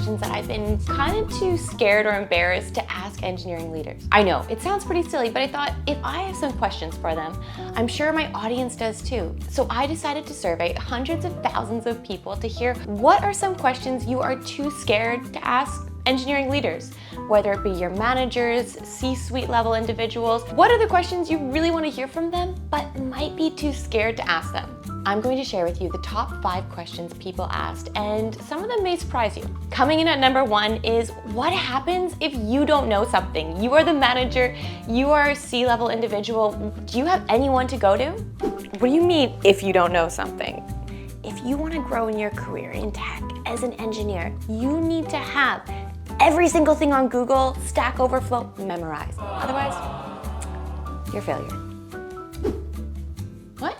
questions that I've been kind of too scared or embarrassed to ask engineering leaders. I know, it sounds pretty silly, but I thought if I have some questions for them, I'm sure my audience does too. So I decided to survey hundreds of thousands of people to hear what are some questions you are too scared to ask engineering leaders, whether it be your managers, C-suite level individuals. What are the questions you really want to hear from them, but might be too scared to ask them? I'm going to share with you the top 5 questions people asked, and some of them may surprise you. Coming in at number 1 is, what happens if you don't know something? You are the manager, you are a C-level individual. Do you have anyone to go to? What do you mean, if you don't know something? If you want to grow in your career in tech as an engineer, you need to have every single thing on Google, Stack Overflow, memorized. Otherwise, you're a failure. What?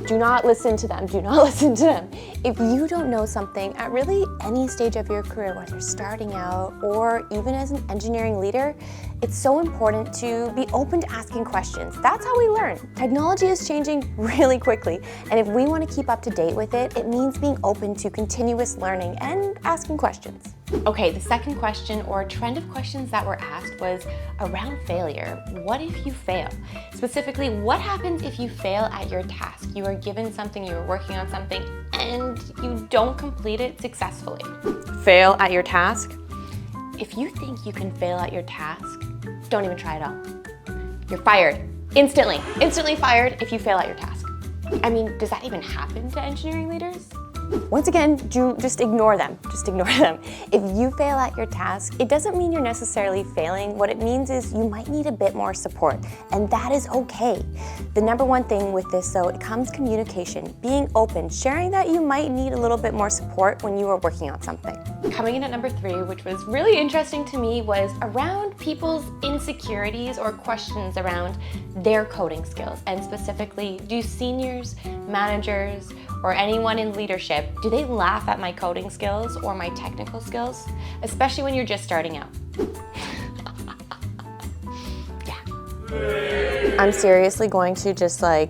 Do not listen to them, do not listen to them. If you don't know something at really any stage of your career, whether starting out or even as an engineering leader, it's so important to be open to asking questions. That's how we learn. Technology is changing really quickly, and if we want to keep up to date with it, it means being open to continuous learning and asking questions. Okay, the second question or trend of questions that were asked was around failure. What if you fail? Specifically, what happens if you fail at your task? You are given something, you are working on something, and you don't complete it successfully. Fail at your task? If you think you can fail at your task, don't even try it out. You're fired. Instantly. Instantly fired if you fail at your task. I mean, does that even happen to engineering leaders? Once again, just ignore them. Just ignore them. If you fail at your task, it doesn't mean you're necessarily failing. What it means is you might need a bit more support, and that is okay. The number one thing with this, though, it comes communication, being open, sharing that you might need a little bit more support when you are working on something. Coming in at number 3, which was really interesting to me, was around people's insecurities or questions around their coding skills, and specifically, do seniors, managers, or anyone in leadership, do they laugh at my coding skills or my technical skills? Especially when you're just starting out. Yeah. I'm seriously going to just I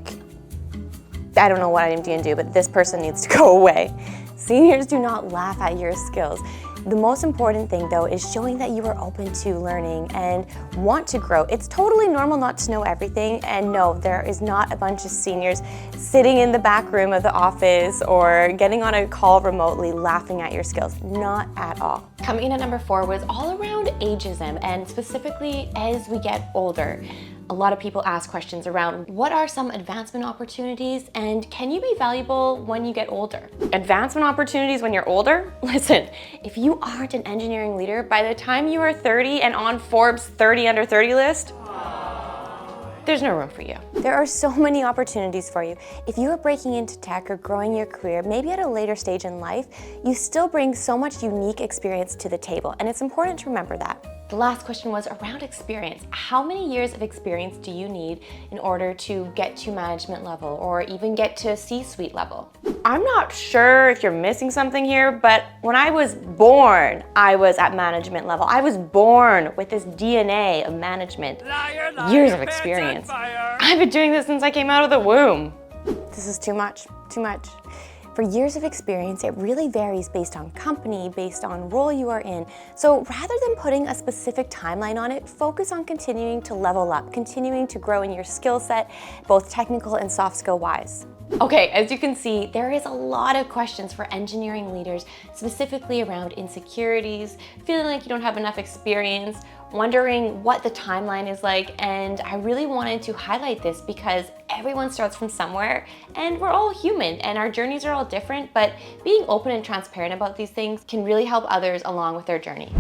don't know what I'm going to do, but this person needs to go away. Seniors do not laugh at your skills. The most important thing, though, is showing that you are open to learning and want to grow. It's totally normal not to know everything, and no, there is not a bunch of seniors sitting in the back room of the office or getting on a call remotely laughing at your skills. Not at all. Coming in at number 4 was all around ageism, and specifically as we get older. A lot of people ask questions around what are some advancement opportunities and can you be valuable when you get older? Advancement opportunities when you're older? Listen, if you aren't an engineering leader, by the time you are 30 and on Forbes 30 under 30 list, there's no room for you. There are so many opportunities for you. If you are breaking into tech or growing your career, maybe at a later stage in life, you still bring so much unique experience to the table, and it's important to remember that. The last question was around experience. How many years of experience do you need in order to get to management level or even get to C-suite level? I'm not sure if you're missing something here, but when I was born, I was at management level. I was born with this DNA of management, years of experience. I've been doing this since I came out of the womb. This is too much, too much. For years of experience, it really varies based on company, based on role you are in. So rather than putting a specific timeline on it, focus on continuing to level up, continuing to grow in your skill set, both technical and soft skill wise. Okay, as you can see, there is a lot of questions for engineering leaders, specifically around insecurities, feeling like you don't have enough experience, wondering what the timeline is like, and I really wanted to highlight this because everyone starts from somewhere and we're all human and our journeys are all different, but being open and transparent about these things can really help others along with their journey.